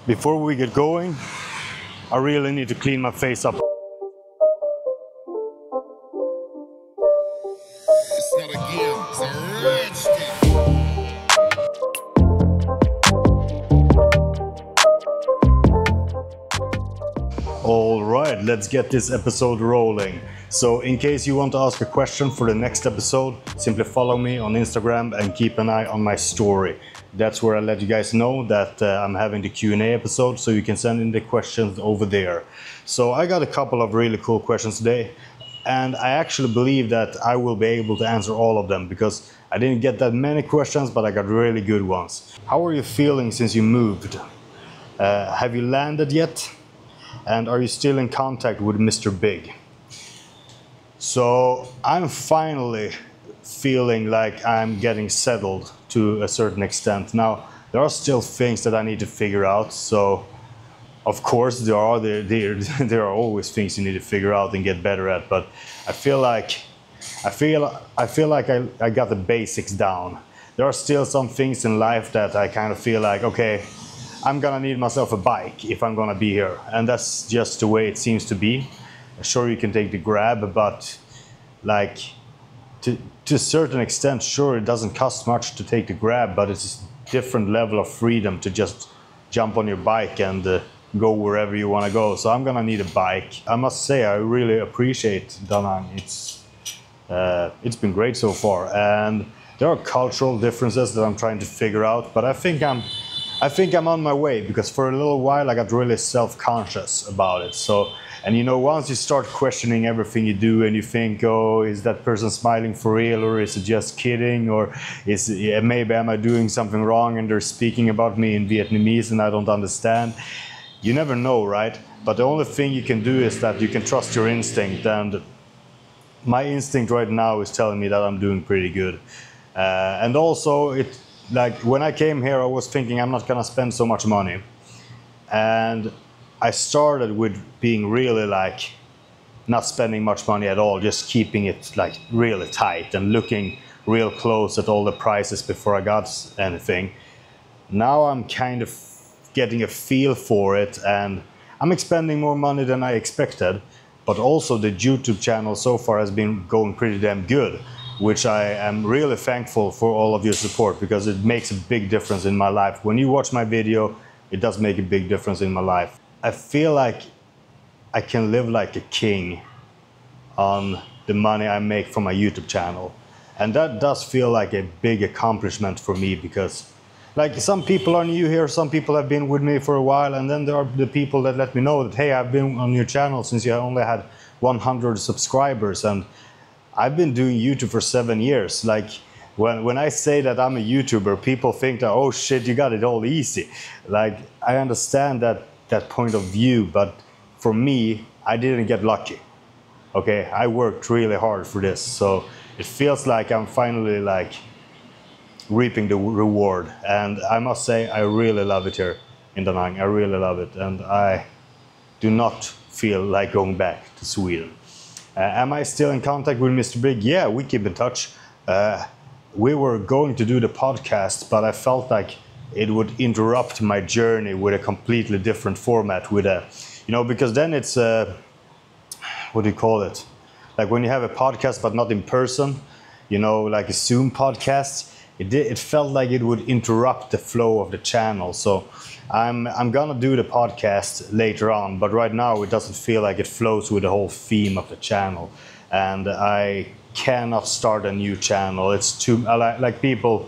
Before we get going, I really need to clean my face up. It's not a game, it's a rich thing. All right, let's get this episode rolling. So in case you want to ask a question for the next episode, simply follow me on Instagram and keep an eye on my story. That's where I let you guys know that I'm having the Q&A episode, so you can send in the questions over there. So I got a couple of really cool questions today, and I actually believe that I will be able to answer all of them because I didn't get that many questions, but I got really good ones. How are you feeling since you moved? Have you landed yet? And are you still in contact with Mr. Big? So I'm finally feeling like I'm getting settled to a certain extent. Now, there are still things that I need to figure out. So, of course, there are always things you need to figure out and get better at. But I feel like I got the basics down. There are still some things in life that I kind of feel like, okay, I'm gonna need myself a bike if I'm gonna be here, and that's just the way it seems to be. Sure, you can take the Grab, but like to a certain extent, sure, it doesn't cost much to take the Grab, but it's a different level of freedom to just jump on your bike and go wherever you want to go. So I'm gonna need a bike. I must say, I really appreciate Da Nang. It's been great so far, and there are cultural differences that I'm trying to figure out, but I think I'm on my way, because for a little while I got really self-conscious about it. So, and you know, once you start questioning everything you do and you think, oh, is that person smiling for real, or is it just kidding, or maybe am I doing something wrong and they're speaking about me in Vietnamese and I don't understand? You never know, right? But the only thing you can do is that you can trust your instinct, and my instinct right now is telling me that I'm doing pretty good. And also, like when I came here, I was thinking I'm not gonna spend so much money, and I started with being really like not spending much money at all, just keeping it like really tight and looking real close at all the prices before I got anything. Now I'm kind of getting a feel for it, and I'm expending more money than I expected, but also the YouTube channel so far has been going pretty damn good, which I am really thankful for all of your support, because it makes a big difference in my life. When you watch my video, it does make a big difference in my life. I feel like I can live like a king on the money I make from my YouTube channel. And that does feel like a big accomplishment for me, because like some people are new here, some people have been with me for a while, and then there are the people that let me know that, hey, I've been on your channel since you only had 100 subscribers, and I've been doing YouTube for 7 years. Like when I say that I'm a YouTuber, people think that, oh shit, you got it all easy. Like, I understand that point of view, but for me, I didn't get lucky. Okay, I worked really hard for this, so it feels like I'm finally like reaping the reward. And I must say, I really love it here in Da Nang. I really love it, and I do not feel like going back to Sweden. Am I still in contact with Mr. Big? Yeah, we keep in touch. We were going to do the podcast, but I felt like it would interrupt my journey with a completely different format, with a, you know, because then it's what do you call it? Like when you have a podcast but not in person, you know, like a Zoom podcast, it felt like it would interrupt the flow of the channel. So I'm gonna do the podcast later on, but right now it doesn't feel like it flows with the whole theme of the channel, and I cannot start a new channel. It's too like people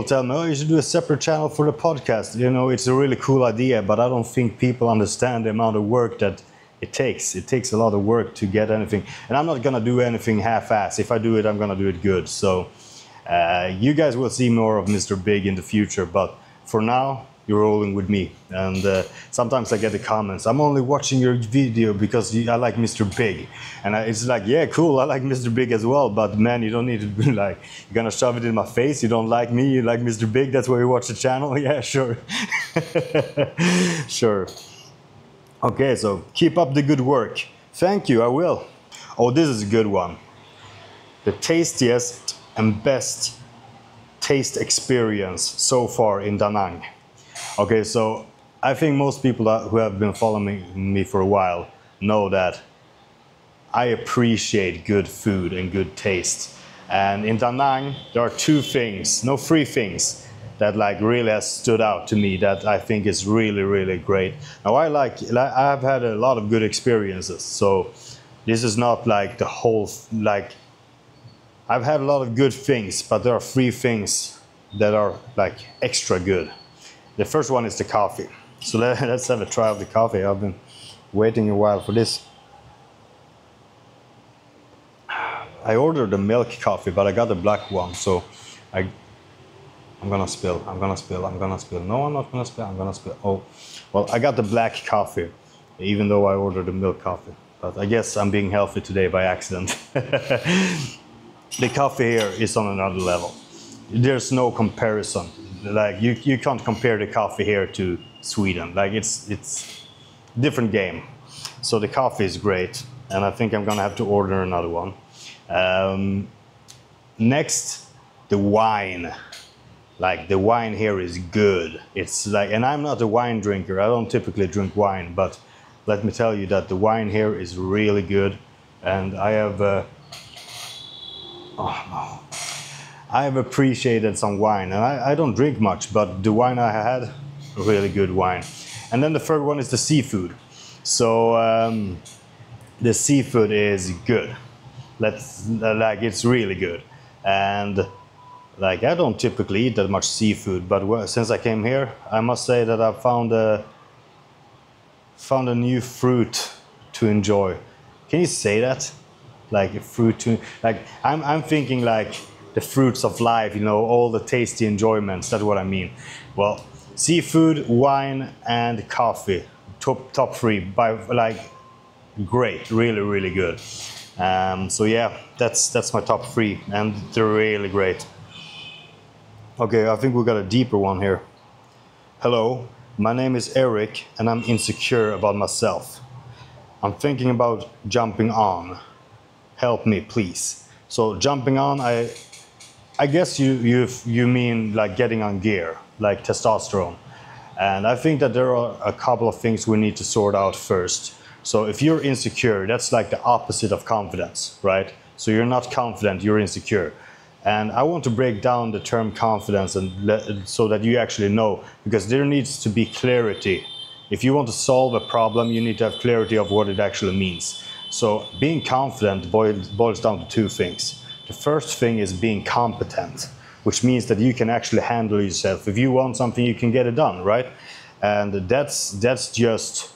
tell me, oh, you should do a separate channel for the podcast. You know, it's a really cool idea, but I don't think people understand the amount of work that it takes. It takes a lot of work to get anything, and I'm not gonna do anything half-ass. If I do it, I'm gonna do it good. So you guys will see more of Mr. Big in the future, but for now, you're rolling with me. And sometimes I get the comments, I'm only watching your video because I like Mr. Big. And it's like, yeah, cool, I like Mr. Big as well, but man, you don't need to be like, you're gonna shove it in my face, you don't like me, you like Mr. Big, that's why you watch the channel? Yeah, sure. Sure. Okay, so keep up the good work. Thank you, I will. Oh, this is a good one. The tastiest and best taste experience so far in Da Nang. Okay, so I think most people who have been following me for a while know that I appreciate good food and good taste. And in Da Nang, there are two things, no, three things that like really has stood out to me that I think is really, really great. Now I've had a lot of good experiences, so this is not like the whole, like, I've had a lot of good things, but there are three things that are like extra good. The first one is the coffee. So let's have a try of the coffee. I've been waiting a while for this. I ordered the milk coffee, but I got the black one, so I'm gonna spill. No, I'm not gonna spill. I'm gonna spill. Oh, well, I got the black coffee, even though I ordered the milk coffee. But I guess I'm being healthy today by accident. The coffee here is on another level. There's no comparison. Like you can't compare the coffee here to Sweden. Like it's different game. So the coffee is great, and I think I'm gonna have to order another one. Next, the wine. Like the wine here is good. It's like, and I'm not a wine drinker. I don't typically drink wine, but let me tell you that the wine here is really good. And I have, I have appreciated some wine, and I don't drink much, but the wine I had, really good wine. And then the third one is the seafood. So the seafood is good. Like it's really good. And like I don't typically eat that much seafood, but since I came here, I must say that I found a new fruit to enjoy. Can you say that? Like a fruit to, like I'm thinking like the fruits of life, you know, all the tasty enjoyments. That's what I mean. Well, seafood, wine, and coffee, top three by like great, really, really good. So yeah, that's my top three, and they're really great. Okay, I think we got a deeper one here. Hello, my name is Eric, and I'm insecure about myself. I'm thinking about jumping on. Help me, please. So jumping on, I guess you mean like getting on gear, like testosterone. And I think that there are a couple of things we need to sort out first. So if you're insecure, that's like the opposite of confidence, right? So you're not confident, you're insecure. And I want to break down the term confidence so that you actually know, because there needs to be clarity. If you want to solve a problem, you need to have clarity of what it actually means. So being confident boils down to two things. The first thing is being competent, which means that you can actually handle yourself. If you want something, you can get it done, right? And that's just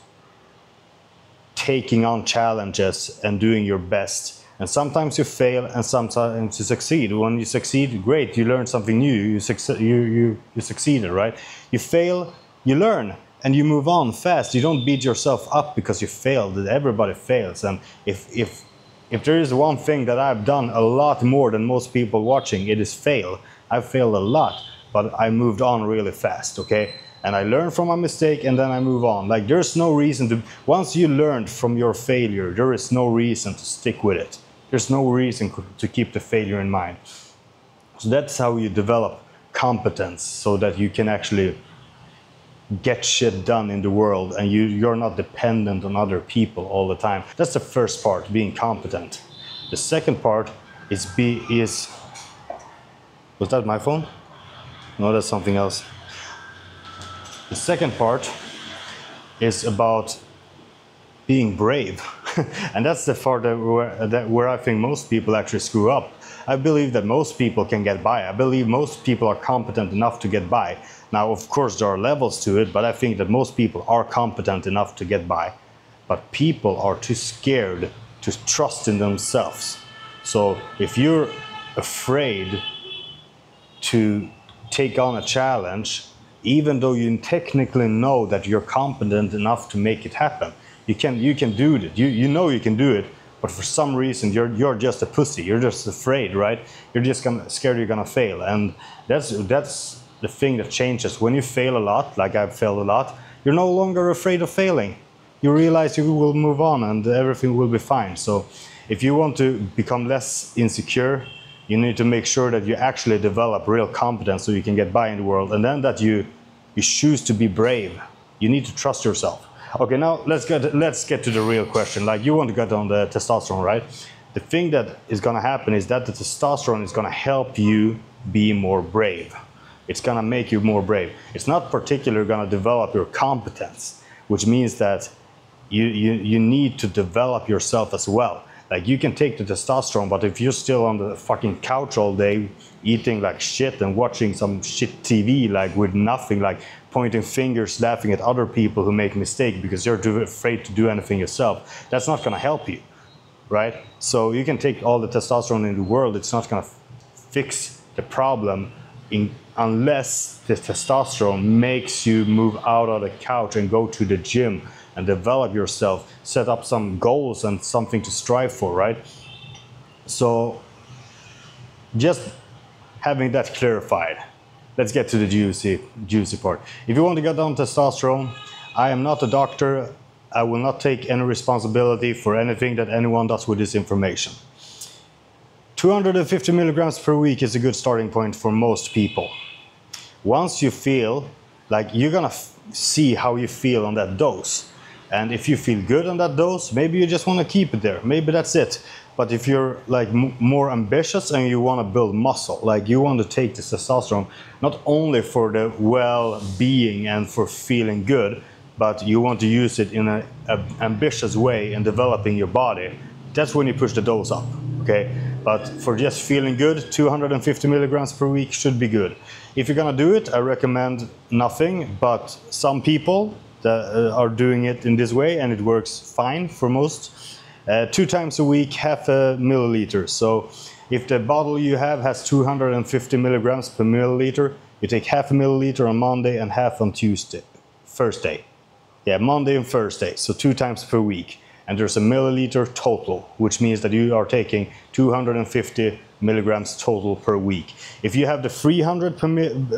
taking on challenges and doing your best. And sometimes you fail and sometimes you succeed. When you succeed, great, you learn something new, you succeeded, right? You fail, you learn, and you move on fast. You don't beat yourself up because you failed. Everybody fails. And if there is one thing that I've done a lot more than most people watching, it is fail. I've failed a lot, but I moved on really fast, okay? And I learned from my mistake, and then I move on. Like there's no reason to, once you learned from your failure, there is no reason to stick with it. There's no reason to keep the failure in mind. So that's how you develop competence, so that you can actually get shit done in the world, and you're not dependent on other people all the time. That's the first part, being competent. The second part is was that my phone? No, that's something else. The second part is about being brave. And that's the part where I think most people actually screw up. I believe that most people can get by. I believe most people are competent enough to get by. Now, of course, there are levels to it, but I think that most people are competent enough to get by. But people are too scared to trust in themselves. So if you're afraid to take on a challenge, even though you technically know that you're competent enough to make it happen, you can do it. You know you can do it, but for some reason you're just a pussy. You're just afraid, right? You're just scared you're gonna fail, and that's the thing that changes. When you fail a lot, like I've failed a lot, you're no longer afraid of failing. You realize you will move on and everything will be fine. So if you want to become less insecure, you need to make sure that you actually develop real competence so you can get by in the world, and then that you choose to be brave. You need to trust yourself. Okay, now let's get to the real question. Like, you want to get on the testosterone, right? The thing that is going to happen is that the testosterone is going to help you be more brave. It's going to make you more brave. It's not particularly going to develop your competence, which means that you need to develop yourself as well. Like, you can take the testosterone, but if you're still on the fucking couch all day eating like shit and watching some shit TV, like with nothing, like pointing fingers, laughing at other people who make mistakes because you're too afraid to do anything yourself, that's not going to help you, right? So you can take all the testosterone in the world, it's not going to fix the problem unless the testosterone makes you move out of the couch and go to the gym and develop yourself, set up some goals and something to strive for, right? So just having that clarified, let's get to the juicy part. If you want to get on testosterone, I am not a doctor. I will not take any responsibility for anything that anyone does with this information. 250 milligrams per week is a good starting point for most people. Once you feel like, you're gonna see how you feel on that dose. And if you feel good on that dose, maybe you just want to keep it there. Maybe that's it. But if you're like more ambitious and you want to build muscle, like you want to take the testosterone not only for the well-being and for feeling good, but you want to use it in an ambitious way in developing your body, that's when you push the dose up, okay? But for just feeling good, 250 milligrams per week should be good. If you're gonna do it, I recommend nothing, but some people that are doing it in this way, and it works fine for most. 2 times a week, half a milliliter. So if the bottle you have has 250 milligrams per milliliter, you take half a milliliter on Monday and half on Thursday. Yeah, Monday and Thursday, so 2 times per week. And there's a milliliter total, which means that you are taking 250 milligrams total per week. If you have the 300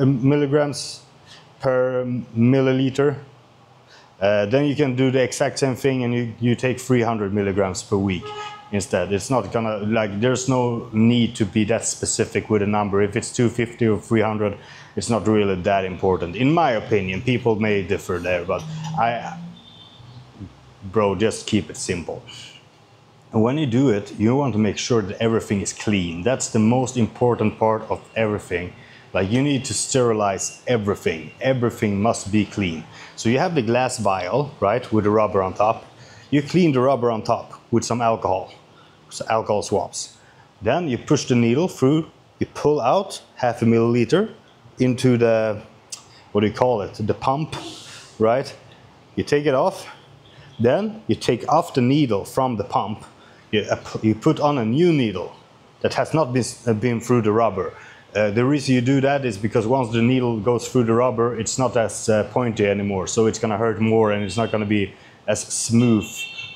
milligrams per milliliter, then you can do the exact same thing and you take 300 milligrams per week instead. It's not gonna, like, there's no need to be that specific with a number. If it's 250 or 300, it's not really that important. In my opinion, people may differ there, but bro, just keep it simple. And when you do it, you want to make sure that everything is clean. That's the most important part of everything. Like, you need to sterilize everything. Everything must be clean. So you have the glass vial, right, with the rubber on top. You clean the rubber on top with some alcohol, so alcohol swabs. Then you push the needle through, you pull out half a milliliter into the, what do you call it, the pump, right? You take it off. Then you take off the needle from the pump. You put on a new needle that has not been through the rubber. The reason you do that is because once the needle goes through the rubber, it's not as pointy anymore, so it's going to hurt more and it's not going to be as smooth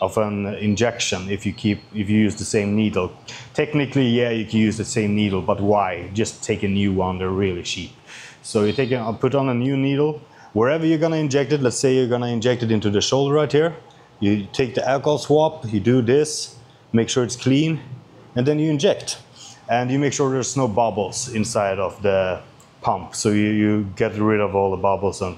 of an injection if you use the same needle. Technically, yeah, you can use the same needle, but why? Just take a new one, they're really cheap. So you put on a new needle, wherever you're going to inject it. Let's say you're going to inject it into the shoulder right here. You take the alcohol swab, you do this, make sure it's clean, and then you inject. And you make sure there's no bubbles inside of the pump, so you get rid of all the bubbles, and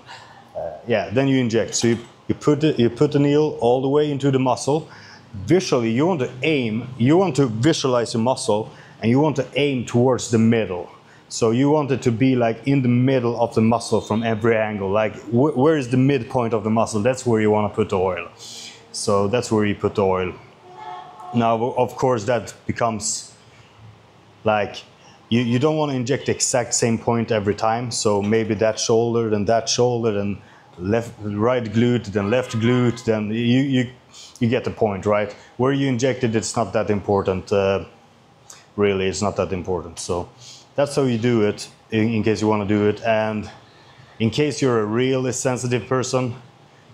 yeah, then you inject. So you put the needle all the way into the muscle. Visually, you want to visualize the muscle, and you want to aim towards the middle. So you want it to be like in the middle of the muscle from every angle. Like, where is the midpoint of the muscle? That's where you want to put the oil. So that's where you put the oil. Now, of course, that becomes like, you don't want to inject the exact same point every time. So maybe that shoulder, then right glute, then left glute, then you get the point, right? Where you inject it, it's not that important. Really, it's not that important. So that's how you do it, in case you want to do it. And in case you're a really sensitive person,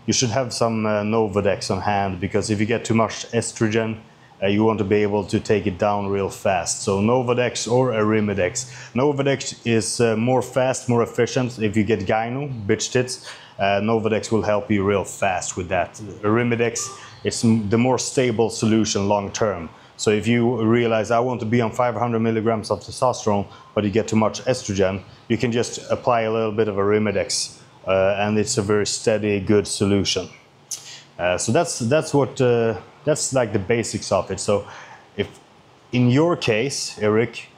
you should have some Novodex on hand, because if you get too much estrogen, you want to be able to take it down real fast. So Novodex or Arimidex. Novodex is more fast, more efficient. If you get gyno, bitch tits, Novodex will help you real fast with that. Arimidex is the more stable solution long term. So if you realize, I want to be on 500 milligrams of testosterone, but you get too much estrogen, you can just apply a little bit of Arimidex and it's a very steady, good solution. So that's like the basics of it. So if in your case, Eric,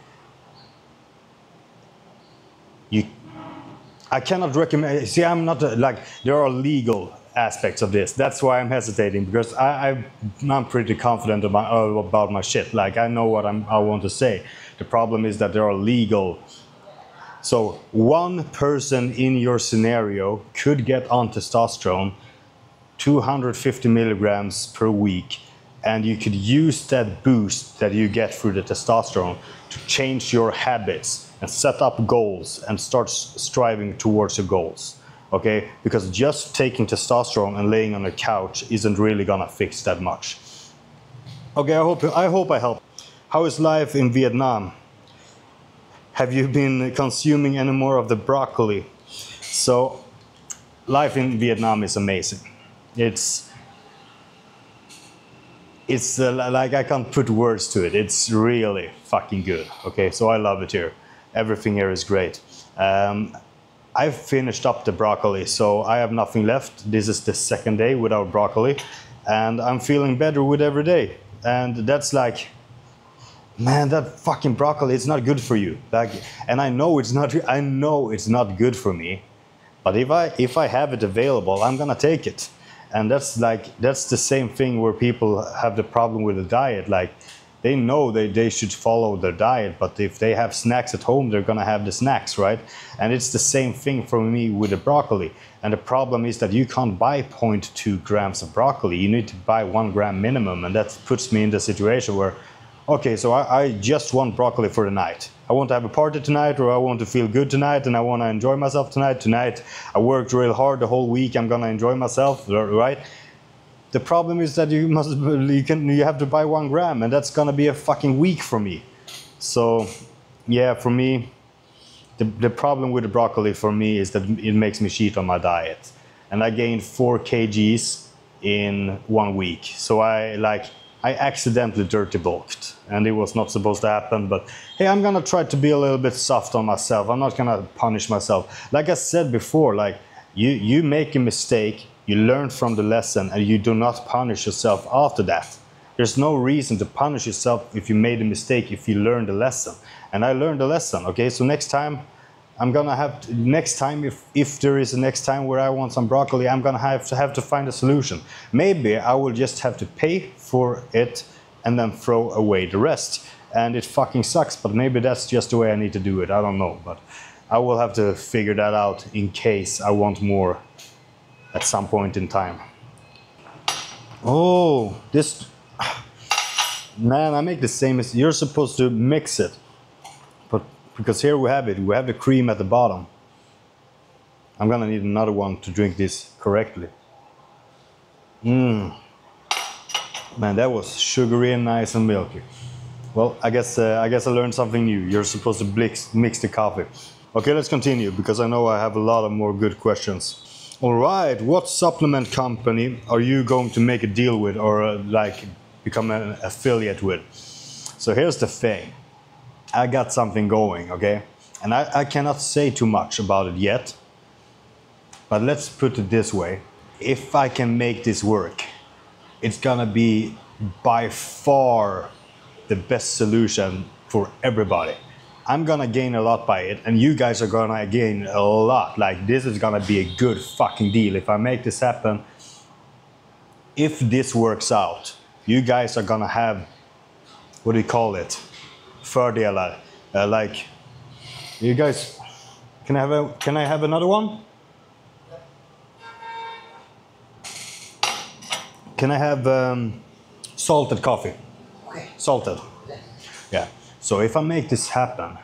I cannot recommend. See, I'm not like, there are legal aspects of this. That's why I'm hesitating, because I'm pretty confident about my shit. Like, I know what I want to say. The problem is that there are legal. So one person in your scenario could get on testosterone 250 milligrams per week, and you could use that boost that you get through the testosterone to change your habits and set up goals and start striving towards your goals. Okay, because just taking testosterone and laying on a couch isn't really gonna fix that much. Okay, I hope I helped. How is life in Vietnam? Have you been consuming any more of the broccoli? So, life in Vietnam is amazing. It's like, I can't put words to it. It's really fucking good. Okay, so I love it here. Everything here is great. I've finished up the broccoli, so I have nothing left. This is the second day without broccoli, and I'm feeling better with every day. And that's like, man, that fucking broccoli, it's not good for you. Like, and I know it's not good for me, but if I have it available, I'm gonna take it. And that's the same thing where people have the problem with the diet. Like, they know they should follow their diet, but if they have snacks at home, they're gonna have the snacks, right? And it's the same thing for me with the broccoli. And the problem is that you can't buy 0.2 grams of broccoli. You need to buy 1 gram minimum, and that puts me in the situation where, okay, so I just want broccoli for the night. I want to have a party tonight, or I want to feel good tonight, and I want to enjoy myself tonight. Tonight, I worked real hard the whole week. I'm gonna enjoy myself, right? The problem is that you have to buy 1 gram, and that's gonna be a fucking week for me. So, yeah, for me, the problem with the broccoli for me is that it makes me cheat on my diet, and I gained 4 kgs in 1 week. So I accidentally dirty bulked, and it was not supposed to happen, but hey, I'm gonna try to be a little bit soft on myself. I'm not gonna punish myself. Like I said before, like, you make a mistake, you learn from the lesson, and you do not punish yourself after that. There's no reason to punish yourself if you made a mistake, if you learned the lesson. And I learned the lesson, okay? So next time, I'm gonna have to, next time, if there is a next time where I want some broccoli, I'm gonna have to find a solution. Maybe I will just have to pay for it and then throw away the rest. And it fucking sucks, but maybe that's just the way I need to do it. I don't know, but I will have to figure that out in case I want more at some point in time. Oh, this, man, I make the same as, you're supposed to mix it. But because here we have it, we have the cream at the bottom. I'm gonna need another one to drink this correctly. Man, that was sugary and nice and milky. Well, I guess I learned something new. You're supposed to mix the coffee. Okay, let's continue, because I know I have a lot of more good questions. All right, what supplement company are you going to make a deal with, or like become an affiliate with? So here's the thing. I got something going, okay? And I cannot say too much about it yet, but let's put it this way. If I can make this work, it's gonna be by far the best solution for everybody. I'm gonna gain a lot by it, and you guys are gonna gain a lot. Like, this is gonna be a good fucking deal. If I make this happen, if this works out, you guys are gonna have, what do you call it? Fördelar. Like, you guys, can I have another one? Can I have salted coffee? Okay. Salted. Yeah. So if I make this happen,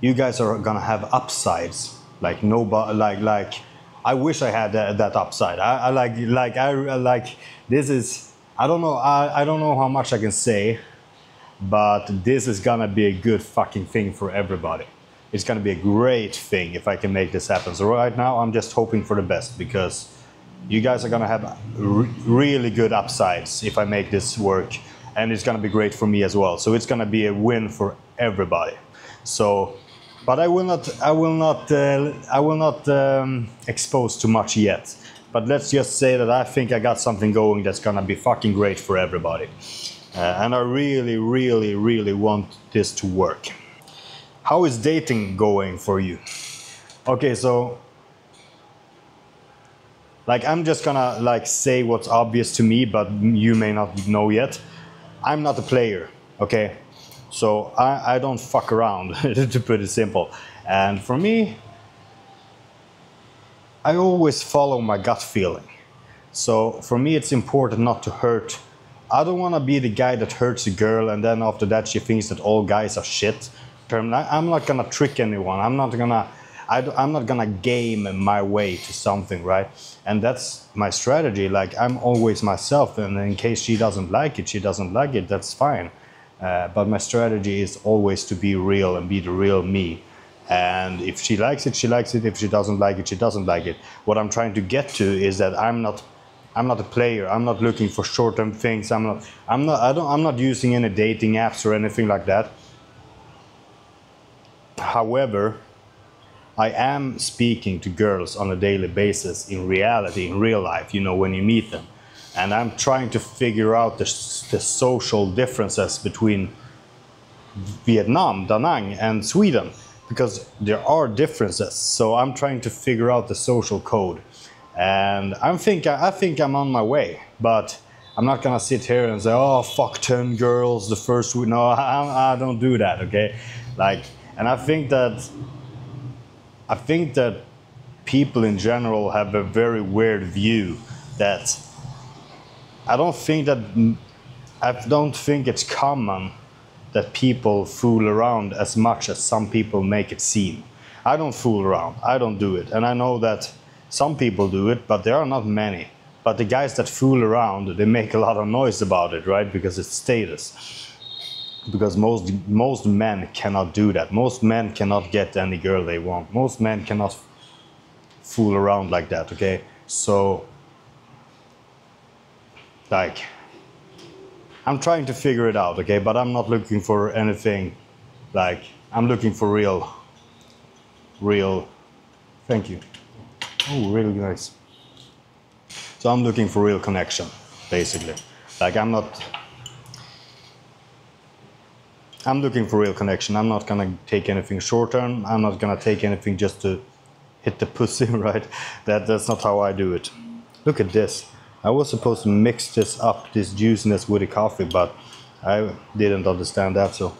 you guys are gonna have upsides. Like I wish I had that upside. I like this is, I don't know how much I can say, but this is gonna be a good fucking thing for everybody. It's gonna be a great thing if I can make this happen. So right now I'm just hoping for the best, because you guys are gonna have really good upsides if I make this work, and it's gonna be great for me as well. So it's gonna be a win for everybody. So But I will not expose too much yet. But let's just say that I think I got something going that's gonna be fucking great for everybody. And I really, really, really want this to work. How is dating going for you? Okay, so like I'm just gonna like say what's obvious to me, but you may not know yet. I'm not a player, okay? So I don't fuck around, to put it simple. And for me, I always follow my gut feeling. So for me, it's important not to hurt. I don't want to be the guy that hurts a girl and then after that she thinks that all guys are shit. I'm not gonna trick anyone. I'm not gonna game my way to something, right? And that's my strategy. Like I'm always myself, and in case she doesn't like it, she doesn't like it. That's fine. But my strategy is always to be real and be the real me. And if she likes it, she likes it. If she doesn't like it, she doesn't like it. What I'm trying to get to is that I'm not a player. I'm not looking for short-term things. I'm not using any dating apps or anything like that. However, I am speaking to girls on a daily basis in reality, in real life, you know, when you meet them. And I'm trying to figure out the social differences between Vietnam, Da Nang, and Sweden, because there are differences. So I'm trying to figure out the social code. And I think I'm on my way, but I'm not gonna sit here and say, oh, fuck 10 girls the first week. No, I don't do that, okay? Like, and I think that people in general have a very weird view that I don't think it's common that people fool around as much as some people make it seem. I don't fool around. I don't do it. And I know that some people do it, but there are not many. But the guys that fool around, they make a lot of noise about it, right? Because it's status. Because most men cannot do that. Most men cannot get any girl they want. Most men cannot fool around like that, okay? So, like, I'm trying to figure it out, okay? But I'm not looking for anything, like, I'm looking for real, thank you. Oh, really nice. So I'm looking for real connection, basically. Like, I'm looking for real connection. I'm not gonna take anything short term. I'm not gonna take anything just to hit the pussy, right? That's not how I do it. Look at this. I was supposed to mix this up, this juiciness with the coffee, but I didn't understand that, so.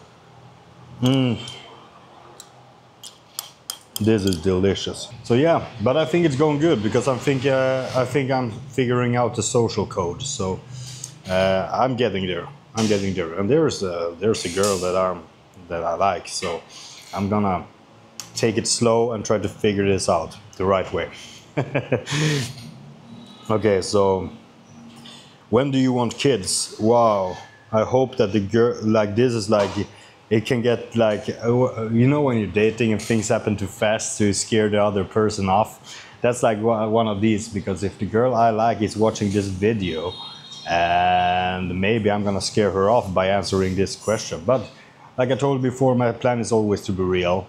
This is delicious. So yeah, but I think it's going good because I think I'm figuring out the social code. So I'm getting there. I'm getting there, and there's a girl that I like. So I'm gonna take it slow and try to figure this out the right way. Okay, so when do you want kids? Wow, I hope that the girl, like, this is like, it can get like, you know, when you're dating and things happen too fast to scare the other person off. That's like one of these, because if the girl I like is watching this video, and maybe I'm gonna scare her off by answering this question. But like I told before, my plan is always to be real.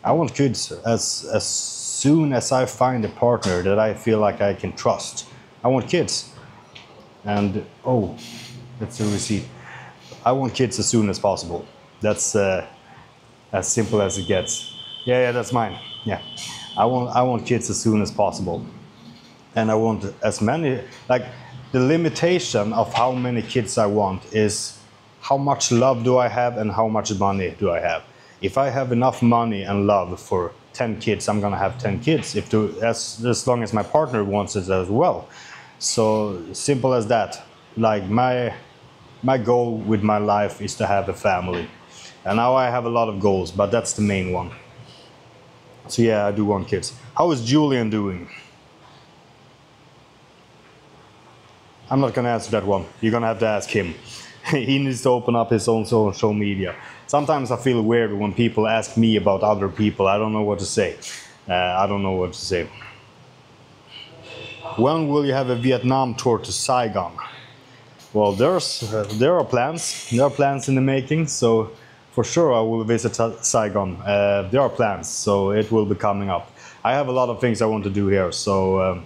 I want kids as soon as I find a partner that I feel like I can trust. I want kids. And oh, that's a receipt. I want kids as soon as possible. That's as simple as it gets. Yeah, that's mine. Yeah, I want kids as soon as possible, and I want as many. Like, the limitation of how many kids I want is how much love do I have and how much money do I have. If I have enough money and love for 10 kids, I'm gonna have 10 kids. As long as my partner wants it as well. So simple as that. Like, my goal with my life is to have a family. And now I have a lot of goals, but that's the main one. So yeah, I do want kids. How is Julian doing? I'm not gonna answer that one. You're gonna have to ask him. He needs to open up his own social media. Sometimes I feel weird when people ask me about other people. I don't know what to say. I don't know what to say. When will you have a Vietnam tour to Saigon? Well, there are plans. There are plans in the making. So for sure I will visit Saigon. There are plans, so it will be coming up. I have a lot of things I want to do here, so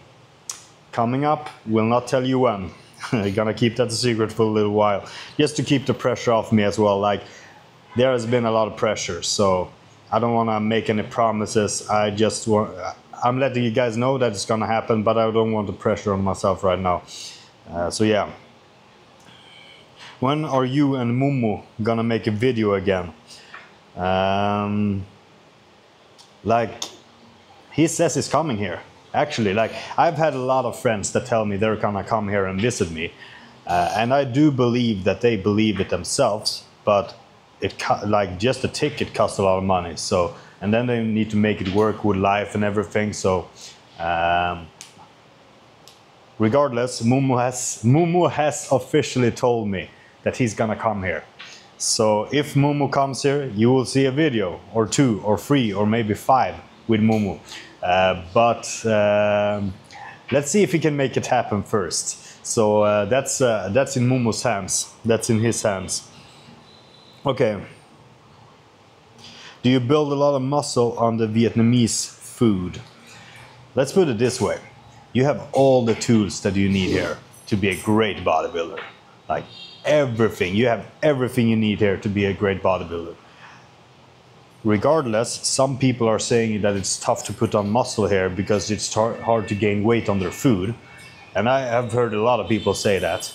coming up, will not tell you when. I'm gonna keep that a secret for a little while, just to keep the pressure off me as well. Like, there has been a lot of pressure, so I don't want to make any promises. I'm letting you guys know that it's gonna happen, but I don't want the pressure on myself right now. So yeah. When are you and Mumu gonna make a video again? Like, he says he's coming here. Actually, like, I've had a lot of friends that tell me they're gonna come here and visit me, and I do believe that they believe it themselves, but like, just the ticket costs a lot of money. So, and then they need to make it work with life and everything. So, regardless, Mumu has officially told me that he's gonna come here. So if Mumu comes here, you will see a video or 2 or 3 or maybe 5 with Mumu. But let's see if he can make it happen first. So that's in Mumu's hands. That's in his hands. Okay. Do you build a lot of muscle on the Vietnamese food? Let's put it this way. You have all the tools that you need here to be a great bodybuilder. Like, everything. You have everything you need here to be a great bodybuilder. Regardless, some people are saying that it's tough to put on muscle here because it's hard to gain weight on their food. And I have heard a lot of people say that.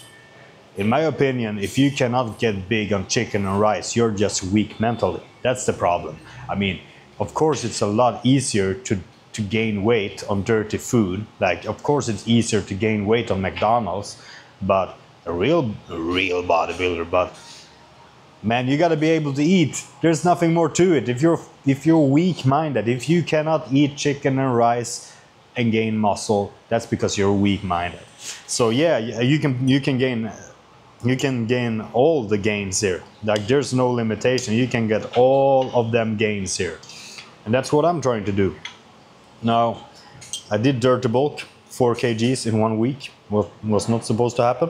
In my opinion, if you cannot get big on chicken and rice, you're just weak mentally. That's the problem. I mean, of course it's a lot easier to gain weight on dirty food. Like, of course it's easier to gain weight on McDonald's, but a real bodybuilder, but man, you gotta be able to eat. There's nothing more to it. If you're weak-minded, if you cannot eat chicken and rice and gain muscle, that's because you're weak-minded. So yeah, you can gain all the gains here. Like, there's no limitation. You can get all of them gains here, and that's what I'm trying to do. Now, I did dirty bulk 4 kgs in 1 week. Was not supposed to happen.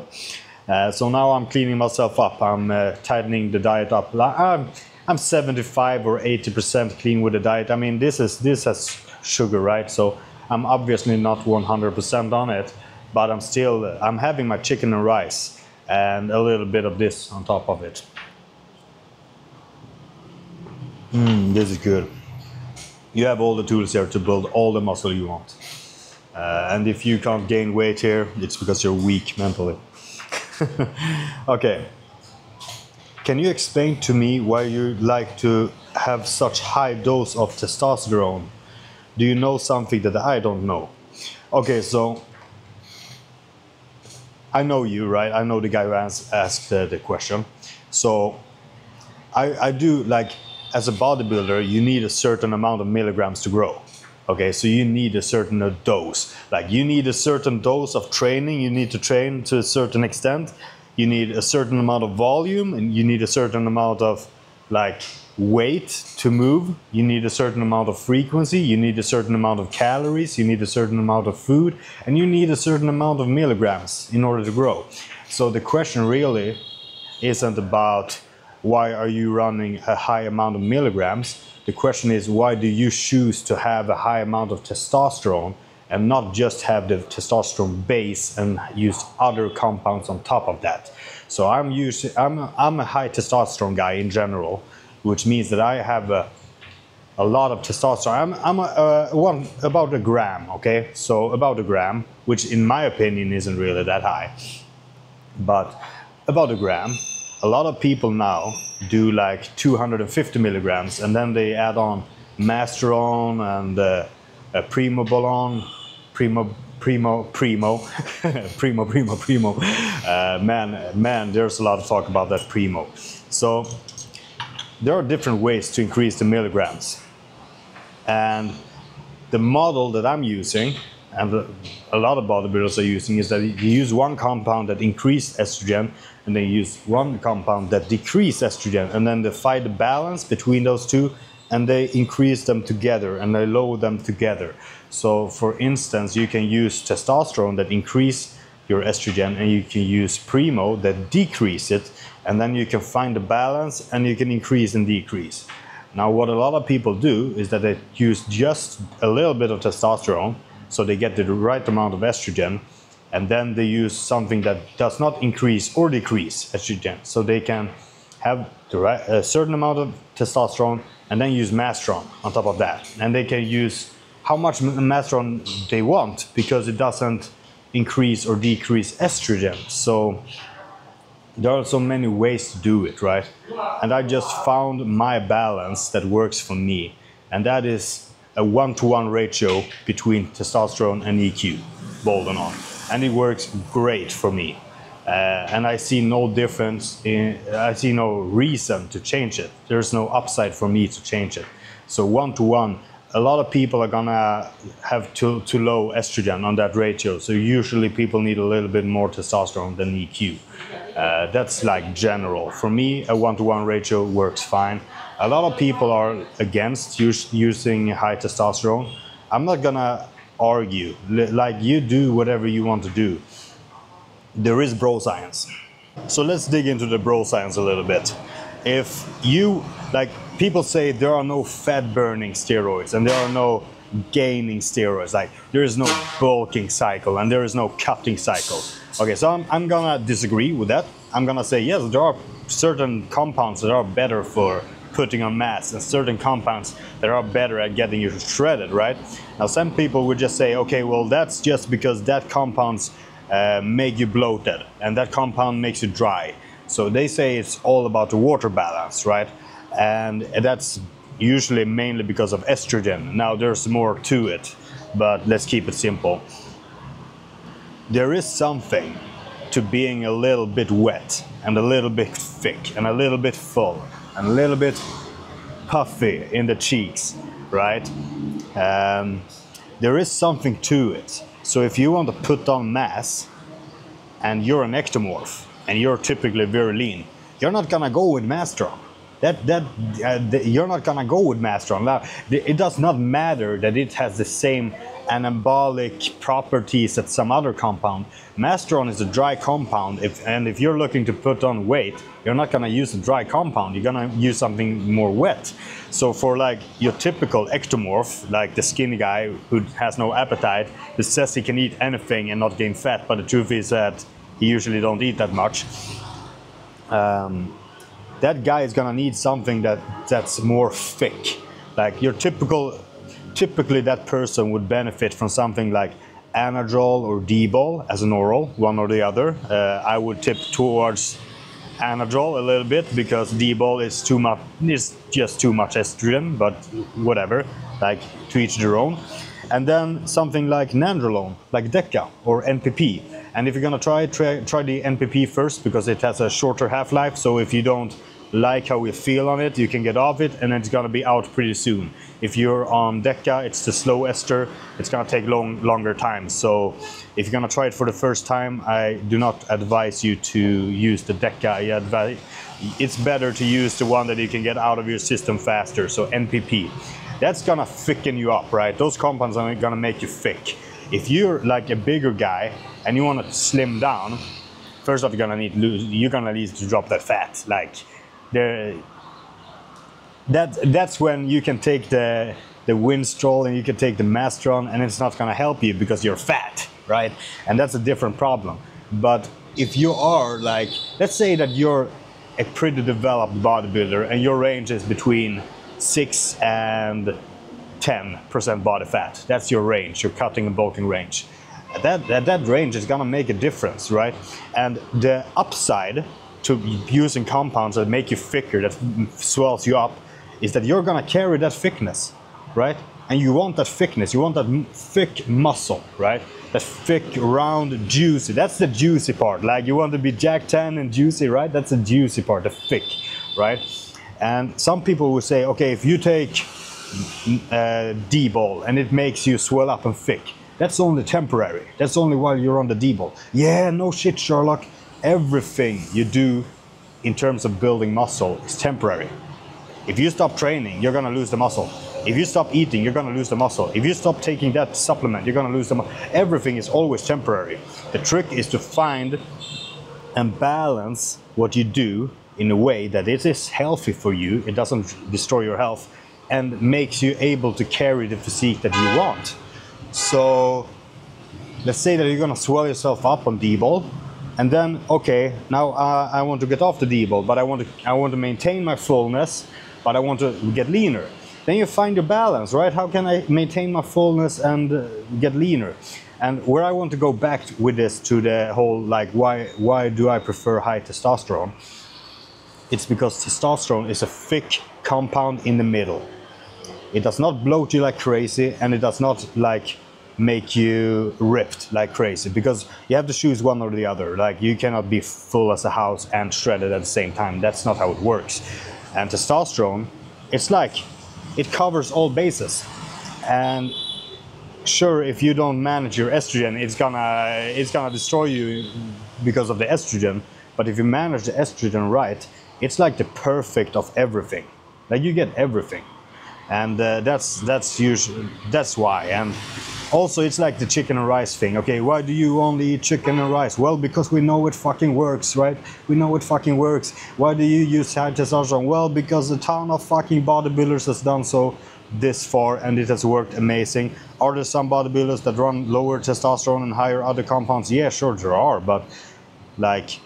So now I'm cleaning myself up. I'm tightening the diet up. I'm 75 or 80% clean with the diet. I mean, this has sugar, right? So I'm obviously not 100% on it, but I'm having my chicken and rice and a little bit of this on top of it. This is good. You have all the tools here to build all the muscle you want. And if you can't gain weight here, it's because you're weak mentally. Okay. Can you explain to me why you like to have such high dose of testosterone? Do you know something that I don't know? Okay, so I know you, right? I know the guy who asked the question. So I do, like, as a bodybuilder, you need a certain amount of milligrams to grow. Okay, so you need a certain dose. Like, you need a certain dose of training. You need to train to a certain extent. You need a certain amount of volume, and you need a certain amount of, like, weight to move. You need a certain amount of frequency. You need a certain amount of calories. You need a certain amount of food, and you need a certain amount of milligrams in order to grow. So the question really isn't about why are you running a high amount of milligrams. The question is, why do you choose to have a high amount of testosterone and not just have the testosterone base and use other compounds on top of that? So I'm a high testosterone guy in general, which means that I have a lot of testosterone. I'm about a gram, okay? So about a gram, which in my opinion isn't really that high, but about a gram. A lot of people now do like 250 milligrams, and then they add on Masteron and Primobolan, Primo. Man, there's a lot of talk about that Primo. So there are different ways to increase the milligrams, and the model that I'm using, and a lot of bodybuilders are using, is that you use one compound that increased estrogen, and they use one compound that decreased estrogen, and then they find the balance between those two, and they increase them together, and they lower them together. So for instance, you can use testosterone that increase your estrogen, and you can use Primo that decrease it, and then you can find the balance and you can increase and decrease. Now what a lot of people do is that they use just a little bit of testosterone, so they get the right amount of estrogen, and then they use something that does not increase or decrease estrogen, so they can have a certain amount of testosterone and then use Masteron on top of that. And they can use how much Masteron they want because it doesn't increase or decrease estrogen. So there are so many ways to do it, right? And I just found my balance that works for me. And that is a 1-to-1 ratio between testosterone and EQ, bold and on. And it works great for me. And I see no difference I see no reason to change it. There's no upside for me to change it. So 1-to-1, a lot of people are gonna have too low estrogen on that ratio. So usually people need a little bit more testosterone than EQ. That's like general. For me, a 1-to-1 ratio works fine. A lot of people are against using high testosterone. I'm not gonna argue. Like, you do whatever you want to do. There is bro science. So let's dig into the bro science a little bit. If you, like, people say there are no fat burning steroids and there are no gaining steroids, like there is no bulking cycle and there is no cutting cycle. Okay, so I'm gonna disagree with that. I'm gonna say yes, there are certain compounds that are better for putting on mass and certain compounds that are better at getting you shredded, right? Now some people would just say, okay, well that's just because that compounds make you bloated and that compound makes you dry. So they say it's all about the water balance, right? And that's usually mainly because of estrogen. Now there's more to it, but let's keep it simple. There is something to being a little bit wet and a little bit thick and a little bit full and a little bit puffy in the cheeks, right? There is something to it. So if you want to put on mass and you're an ectomorph and you're typically very lean, you're not gonna go with Masteron. You're not gonna go with Masteron. Now, it does not matter that it has the same anabolic properties as some other compound. Masteron is a dry compound, and if you're looking to put on weight, you're not gonna use a dry compound. You're gonna use something more wet. So for like your typical ectomorph, like the skinny guy who has no appetite, who says he can eat anything and not gain fat, but the truth is that he usually don't eat that much. That guy is gonna need something that's more thick. Like your typically that person would benefit from something like Anadrol or D-bol as an oral, one or the other. I would tip towards Anadrol a little bit because D-bol is too much, is just too much estrogen, but whatever, like to each their own. And then something like Nandrolone, like Deca or NPP. And if you're gonna try the NPP first because it has a shorter half-life, so if you don't like how you feel on it, you can get off it and it's gonna be out pretty soon. If you're on Deca, it's the slow ester, it's gonna take longer time. So if you're gonna try it for the first time, I do not advise you to use the Deca. It's better to use the one that you can get out of your system faster, so NPP. That's gonna thicken you up, right? Those compounds are gonna make you thick. If you're like a bigger guy and you want to slim down, first off you're gonna need to drop that fat. Like that's when you can take the Winstrol and you can take the Masteron, and it's not gonna help you because you're fat, right? And that's a different problem. But if you are like, let's say that you're a pretty developed bodybuilder and your range is between 6 and 10% body fat. That's your range, your cutting and bulking range. That range is gonna make a difference, right? And the upside to using compounds that make you thicker, that swells you up, is that you're gonna carry that thickness, right? And you want that thickness, you want that thick muscle, right? That thick, round, juicy, that's the juicy part. Like you want to be Jack Tan and juicy, right? That's the juicy part, the thick, right? And some people will say, okay, if you take D-bol and it makes you swell up and thick, that's only temporary. That's only while you're on the D-bol. Yeah, no shit, Sherlock. Everything you do in terms of building muscle is temporary. If you stop training, you're gonna lose the muscle. If you stop eating, you're gonna lose the muscle. If you stop taking that supplement, you're gonna lose the muscle. Everything is always temporary. The trick is to find and balance what you do in a way that it is healthy for you, it doesn't destroy your health, and makes you able to carry the physique that you want. So let's say that you're gonna swell yourself up on D-ball, and then okay, now I want to get off the D-ball, but I want to maintain my fullness, but I want to get leaner. Then you find your balance, right? How can I maintain my fullness and get leaner? And where I want to go back with this to the whole, like, why do I prefer high testosterone? It's because testosterone is a thick compound in the middle. It does not bloat you like crazy, and it does not like make you ripped like crazy, because you have to choose one or the other. Like, you cannot be full as a house and shredded at the same time. That's not how it works. And testosterone, it's like, it covers all bases. And sure, if you don't manage your estrogen, it's gonna destroy you because of the estrogen. But if you manage the estrogen right, it's like the perfect of everything. Like, you get everything, and that's why. And also, it's like the chicken and rice thing. Okay, why do you only eat chicken and rice? Well, because we know it fucking works, right? We know it fucking works. Why do you use high testosterone? Well, because a ton of fucking bodybuilders has done so this far, and it has worked amazing. Are there some bodybuilders that run lower testosterone and higher other compounds? Yeah, sure there are, but like,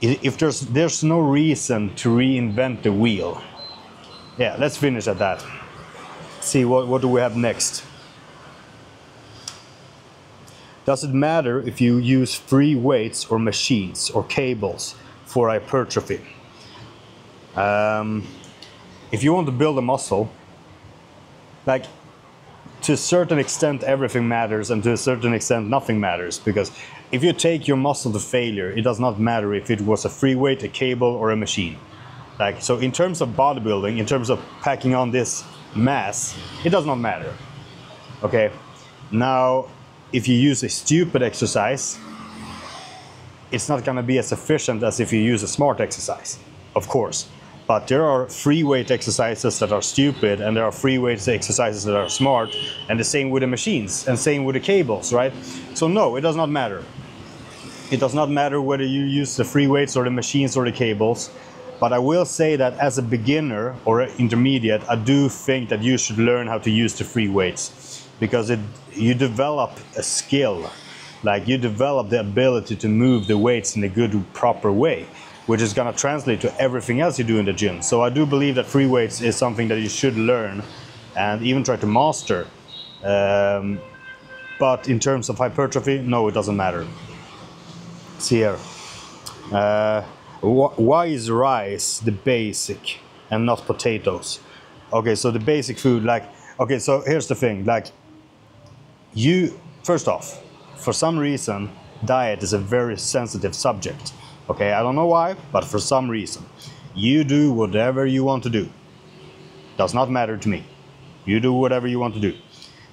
if there's no reason to reinvent the wheel. Yeah, let's finish at that. See, what do we have next? Does it matter if you use free weights or machines or cables for hypertrophy? If you want to build a muscle, like, to a certain extent everything matters, and to a certain extent nothing matters, because if you take your muscle to failure, it does not matter if it was a free weight, a cable, or a machine. Like, so in terms of bodybuilding, in terms of packing on this mass, it does not matter. Okay, now if you use a stupid exercise, it's not going to be as efficient as if you use a smart exercise, of course. But there are free weight exercises that are stupid, and there are free weight exercises that are smart, and the same with the machines, and same with the cables, right? So no, it does not matter. It does not matter whether you use the free weights or the machines or the cables. But I will say that as a beginner or an intermediate, I do think that you should learn how to use the free weights, because you develop a skill. Like, you develop the ability to move the weights in a good, proper way, which is going to translate to everything else you do in the gym. So I do believe that free weights is something that you should learn and even try to master. But in terms of hypertrophy, no, it doesn't matter. See here. Why is rice the basic and not potatoes? Okay, so the basic food, like, okay, so here's the thing, like, first off, for some reason, diet is a very sensitive subject. Okay, I don't know why, but for some reason, you do whatever you want to do. Does not matter to me. You do whatever you want to do.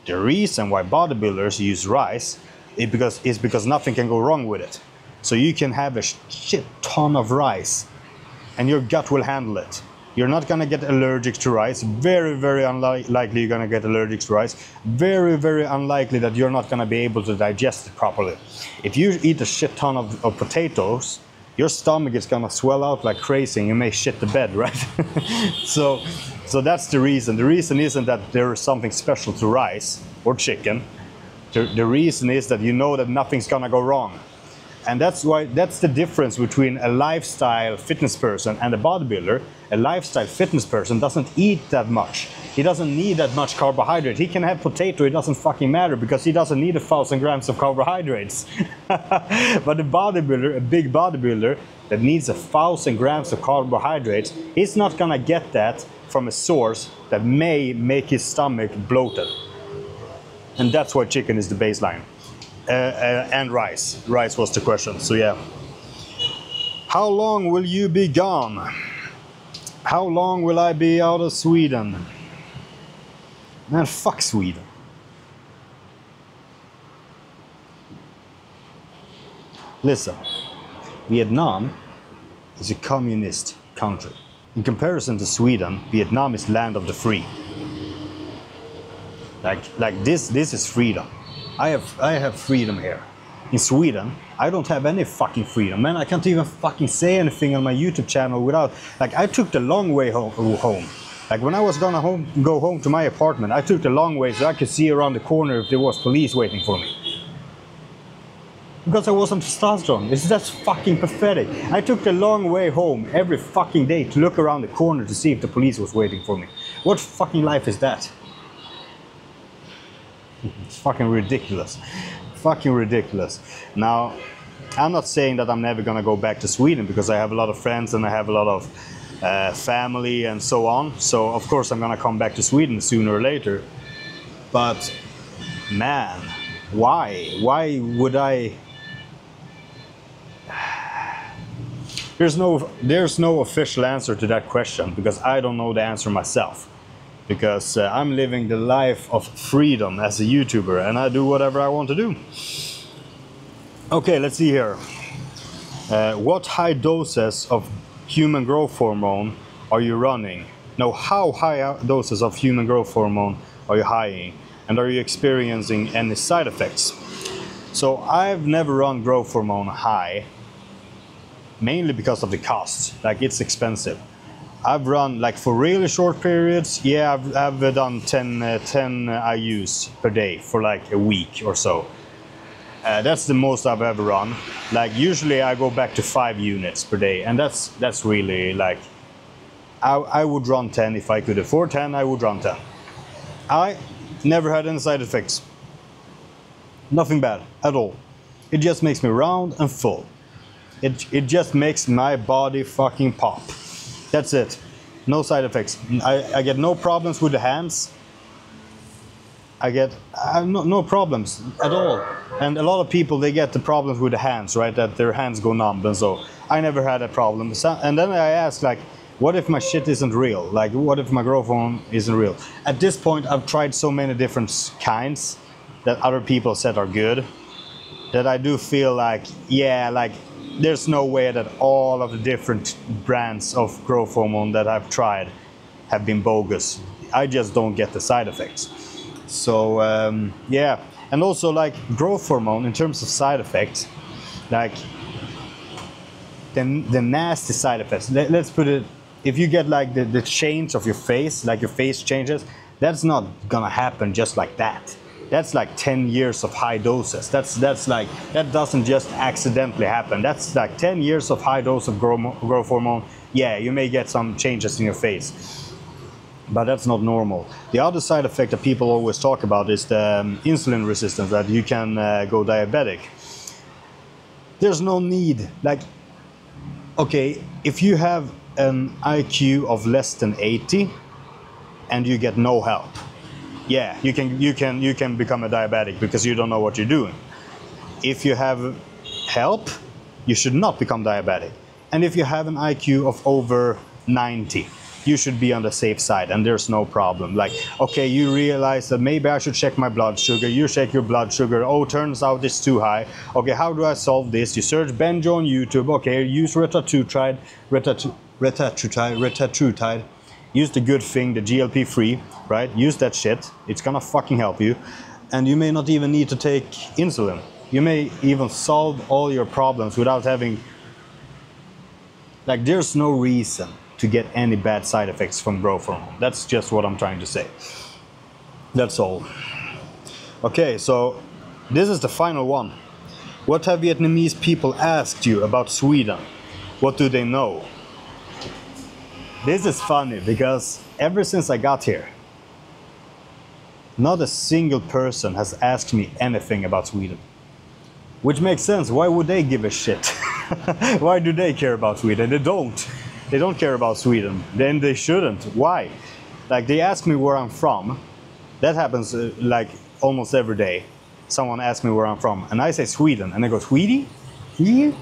The reason why bodybuilders use rice is because nothing can go wrong with it. So you can have a shit ton of rice, and your gut will handle it. You're not gonna get allergic to rice. Very, very unlikely you're gonna get allergic to rice. Very, very unlikely that you're not gonna be able to digest it properly. If you eat a shit ton of potatoes, your stomach is gonna swell out like crazy, and you may shit the bed, right? So that's the reason. The reason isn't that there is something special to rice or chicken. The reason is that you know that nothing's gonna go wrong. And that's the difference between a lifestyle fitness person and a bodybuilder. A lifestyle fitness person doesn't eat that much. He doesn't need that much carbohydrate. He can have potato, it doesn't fucking matter, because he doesn't need 1,000 grams of carbohydrates. But a bodybuilder, a big bodybuilder that needs 1,000 grams of carbohydrates, he's not gonna get that from a source that may make his stomach bloated. And that's why chicken is the baseline. And rice. Rice was the question, so yeah. How long will you be gone? How long will I be out of Sweden? Man, fuck Sweden. Listen, Vietnam is a communist country. In comparison to Sweden, Vietnam is land of the free. Like this is freedom. I have freedom here. In Sweden, I don't have any fucking freedom, man. I can't even fucking say anything on my YouTube channel without, like, I took the long way home. Like, when I was gonna go home to my apartment, I took the long way so I could see around the corner if there was police waiting for me. Because I was on testosterone. That's fucking pathetic. I took the long way home every fucking day to look around the corner to see if the police was waiting for me. What fucking life is that? It's fucking ridiculous. Fucking ridiculous. Now, I'm not saying that I'm never gonna go back to Sweden because I have a lot of friends and I have a lot of family and so on. So of course I'm gonna come back to Sweden sooner or later. But man, why? Why would I? There's no official answer to that question because I don't know the answer myself. Because I'm living the life of freedom as a YouTuber and I do whatever I want to do. Okay, let's see here. What high doses of human growth hormone are you running? No, how high doses of human growth hormone are you highing? And are you experiencing any side effects? So I've never run growth hormone high, mainly because of the cost. Like, it's expensive. I've run, like, for really short periods, yeah, I've done 10 IUs per day for like a week or so. That's the most I've ever run. Like, usually I go back to 5 units per day, and that's really, like, I would run 10 if I could afford 10. I would run 10. I never had any side effects. Nothing bad at all. It just makes me round and full. It just makes my body fucking pop. That's it. No side effects. I get no problems with the hands. I get no problems at all. And a lot of people, they get the problems with the hands, right? That their hands go numb and so. I never had a problem. And then I ask, like, what if my shit isn't real? Like, what if my growth hormone isn't real? At this point, I've tried so many different kinds that other people said are good, that I do feel like, yeah, like, there's no way that all of the different brands of growth hormone that I've tried have been bogus. I just don't get the side effects. So, yeah. And also, like, growth hormone, in terms of side effects, like, the nasty side effects, let's put it, if you get, like, the change of your face, like your face changes, that's not gonna happen just like that. That's like 10 years of high doses. That's like, that doesn't just accidentally happen. That's like 10 years of high dose of growth hormone. Yeah, you may get some changes in your face, but that's not normal. The other side effect that people always talk about is the insulin resistance, that you can go diabetic. There's no need. Like, okay, if you have an IQ of less than 80 and you get no help, yeah, you can become a diabetic because you don't know what you're doing. If you have help, you should not become diabetic. And if you have an IQ of over 90, you should be on the safe side and there's no problem. Like, okay, you realize that maybe I should check my blood sugar. You check your blood sugar. Oh, turns out it's too high. Okay, how do I solve this? You search Benjo on YouTube. Okay, use retatrutide. Use the good thing, the GLP-free, right? Use that shit. It's gonna fucking help you. And you may not even need to take insulin. You may even solve all your problems without having... Like, there's no reason to get any bad side effects from growth hormone. That's just what I'm trying to say. That's all. Okay, so this is the final one. What have Vietnamese people asked you about Sweden? What do they know? This is funny because ever since I got here, not a single person has asked me anything about Sweden. Which makes sense. Why would they give a shit? Why do they care about Sweden? They don't. They don't care about Sweden. Then they shouldn't. Why? Like, they ask me where I'm from. That happens like almost every day. Someone asks me where I'm from and I say Sweden and they go, Sweden? Here?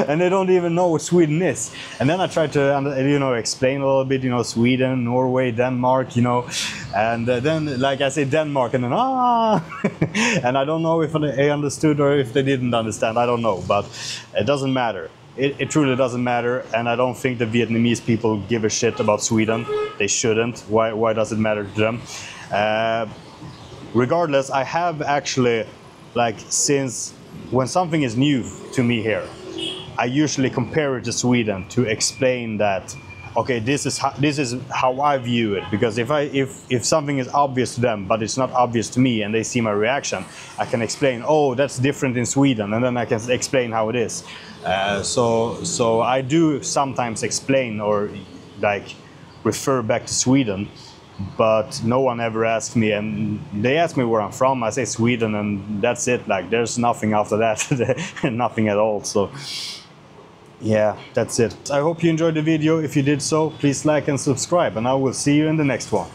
And they don't even know what Sweden is. And then I try to, you know, explain a little bit, you know, Sweden, Norway, Denmark, you know, and then, like, I say Denmark, and then and I don't know if they understood or if they didn't understand. I don't know, but it doesn't matter. It truly doesn't matter, and I don't think the Vietnamese people give a shit about Sweden. They shouldn't. Why does it matter to them? regardless, I have actually, like, since when something is new to me here, I usually compare it to Sweden to explain that, okay, this is how I view it. Because if something is obvious to them but it's not obvious to me and they see my reaction, I can explain, oh, that's different in Sweden, and then I can explain how it is. So I do sometimes explain or like refer back to Sweden, but no one ever asked me, and they ask me where I'm from, I say Sweden, and that's it. Like, there's nothing after that, nothing at all. So yeah, that's it. I hope you enjoyed the video. If you did so, please like and subscribe, and I will see you in the next one.